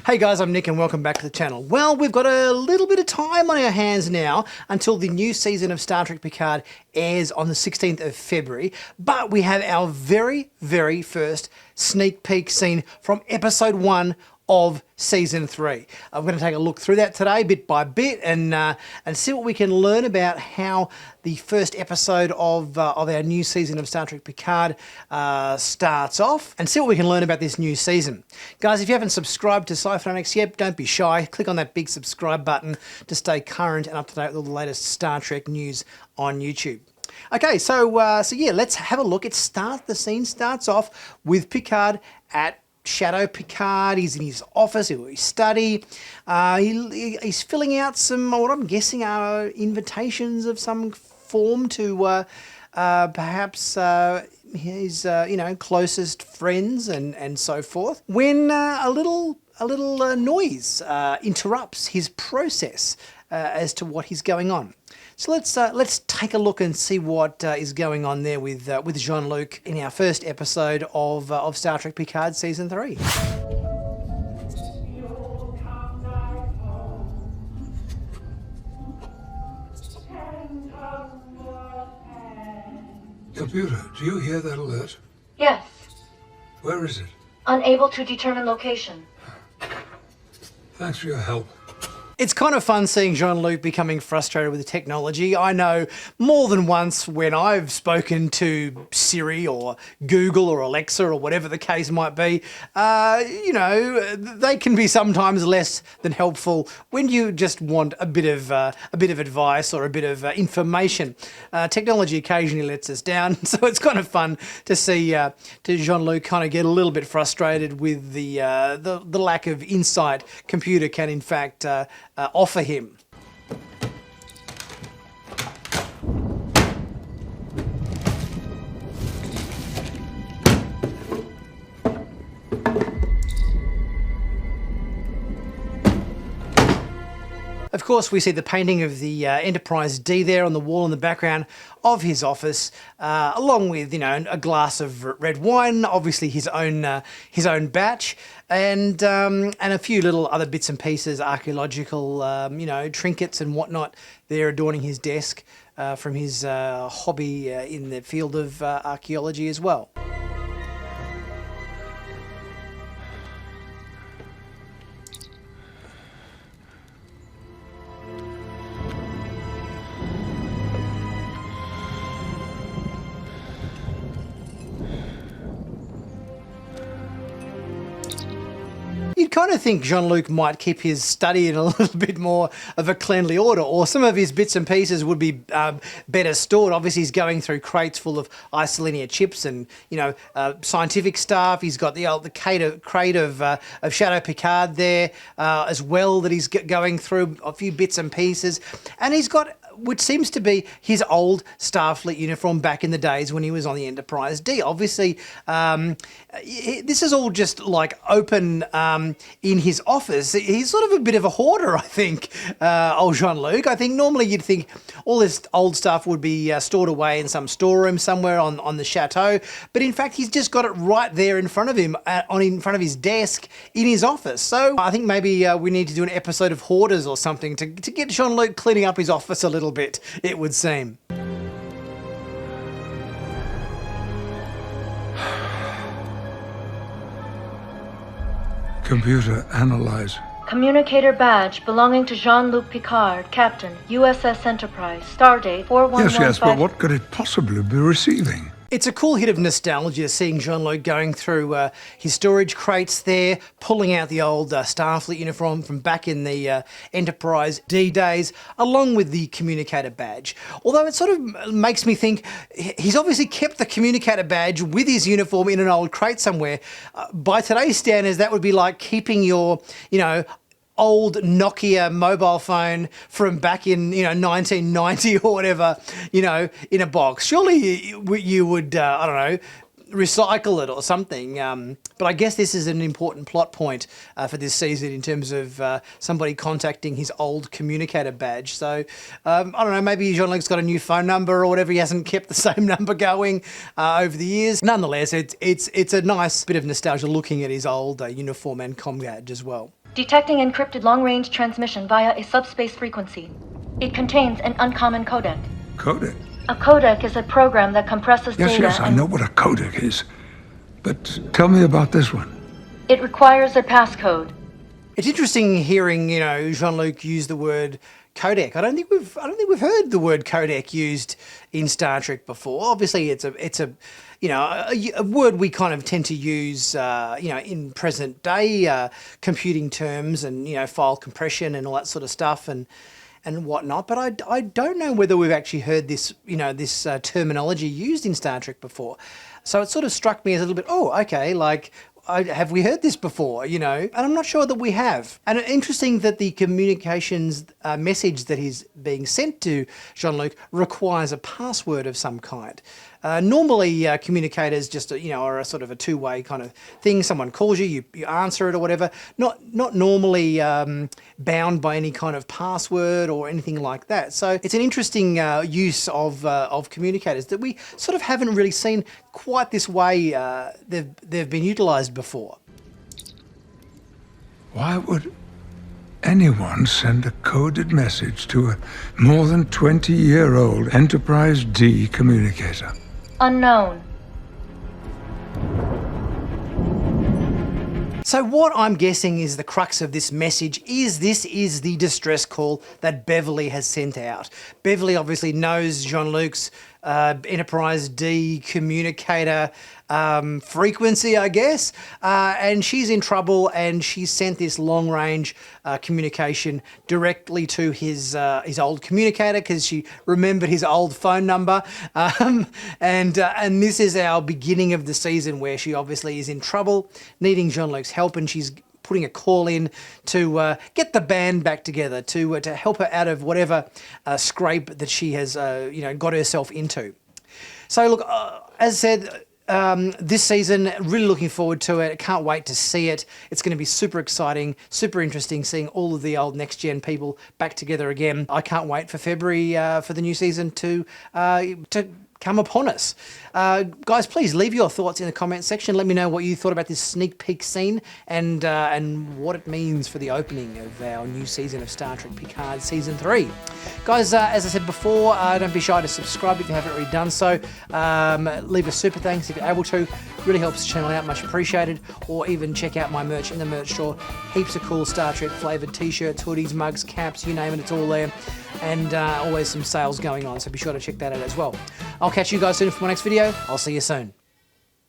Hey guys, I'm Nick and welcome back to the channel. Well, we've got a little bit of time on our hands now until the new season of Star Trek Picard airs on the 16th of February, but we have our very first sneak peek scene from episode 1 of season 3. I'm going to take a look through that today bit by bit and see what we can learn about how the first episode of our new season of Star Trek Picard starts off, and see what we can learn about this new season. Guys, if you haven't subscribed to Sci-Finatics yet, don't be shy. Click on that big subscribe button to stay current and up to date with all the latest Star Trek news on YouTube. Okay, so yeah, let's have a look. The scene starts off with Picard at Shadow Picard. He's in his office, his study. He's filling out some, what I'm guessing are invitations of some form to perhaps his closest friends and so forth. When a little noise interrupts his process as to what is going on. So let's take a look and see what is going on there with Jean-Luc in our first episode of Star Trek Picard season 3. Computer, do you hear that alert? Yes. Where is it? Unable to determine location. Thanks for your help. It's kind of fun seeing Jean-Luc becoming frustrated with the technology. I know more than once when I've spoken to Siri or Google or Alexa or whatever the case might be, they can be sometimes less than helpful when you just want a bit of advice or a bit of information. Technology occasionally lets us down, so it's kind of fun to see to Jean-Luc kind of get a little bit frustrated with the lack of insight computer can in fact offer him. Of course, we see the painting of the Enterprise D there on the wall in the background of his office, along with a glass of red wine, obviously his own batch, and a few little other bits and pieces, archaeological trinkets and whatnot there adorning his desk from his hobby in the field of archaeology as well. You'd kind of think Jean-Luc might keep his study in a little bit more of a cleanly order, or some of his bits and pieces would be better stored. Obviously, he's going through crates full of isolinear chips and scientific stuff. He's got the crate of Shadow Picard there as well that he's going through a few bits and pieces, and he's got which seems to be his old Starfleet uniform back in the days when he was on the Enterprise D. Obviously, this is all just like open in his office. He's sort of a bit of a hoarder, I think, old Jean-Luc. I think normally you'd think all this old stuff would be stored away in some storeroom somewhere on the chateau, but in fact he's just got it right there in front of him, in front of his desk in his office. So I think maybe we need to do an episode of Hoarders or something to get Jean-Luc cleaning up his office a little bit, it would seem. Computer, analyze. Communicator badge belonging to Jean-Luc Picard, Captain, USS Enterprise, Stardate 4115. Yes, but what could it possibly be receiving? It's a cool hit of nostalgia seeing Jean-Luc going through his storage crates there, pulling out the old Starfleet uniform from back in the Enterprise D days, along with the communicator badge. Although it sort of makes me think he's obviously kept the communicator badge with his uniform in an old crate somewhere. By today's standards, that would be like keeping your, old Nokia mobile phone from back in 1990 or whatever, in a box. Surely you would I don't know, recycle it or something. But I guess this is an important plot point for this season in terms of somebody contacting his old communicator badge. So I don't know, maybe Jean-Luc's got a new phone number or whatever. He hasn't kept the same number going over the years. Nonetheless, it's a nice bit of nostalgia looking at his old uniform and comm badge as well. Detecting encrypted long-range transmission via a subspace frequency. It contains an uncommon codec. Codec? A codec is a program that compresses Yes, data yes, I and know what a codec is. But tell me about this one. it requires a passcode. It's interesting hearing, Jean-Luc use the word codec. I don't think we've heard the word codec used in Star Trek before. Obviously, it's a word we kind of tend to use, in present day computing terms and file compression and all that sort of stuff and whatnot. But I don't know whether we've actually heard this terminology used in Star Trek before. So it sort of struck me as a little bit, have we heard this before, And I'm not sure that we have. And interesting that the communications message that is being sent to Jean-Luc requires a password of some kind. Normally, communicators just, are a sort of a two-way kind of thing. Someone calls you, you answer it or whatever. Not normally bound by any kind of password or anything like that. So it's an interesting use of communicators that we sort of haven't really seen quite this way they've been utilised before. Why would anyone send a coded message to a more than 20-year-old Enterprise D communicator? Unknown. So what I'm guessing is the crux of this message is this is the distress call that Beverly has sent out. Beverly obviously knows Jean-Luc's Enterprise D communicator frequency, I guess, and she's in trouble, and she sent this long-range communication directly to his old communicator because she remembered his old phone number, and this is our beginning of the season where she obviously is in trouble, needing Jean-Luc's help, and she's putting a call in to get the band back together, to help her out of whatever scrape that she has got herself into. So look, as I said, this season, really looking forward to it. I can't wait to see it. It's going to be super exciting, super interesting seeing all of the old Next Gen people back together again. I can't wait for February for the new season to come upon us. Guys, please leave your thoughts in the comment section. Let me know what you thought about this sneak peek scene and what it means for the opening of our new season of Star Trek Picard Season 3. Guys, as I said before, don't be shy to subscribe if you haven't already done so. Leave a super thanks if you're able to. Really helps the channel out, much appreciated. Or even check out my merch in the merch store. Heaps of cool Star Trek flavoured t-shirts, hoodies, mugs, caps, you name it, it's all there. And always some sales going on, so be sure to check that out as well. I'll catch you guys soon for my next video. I'll see you soon.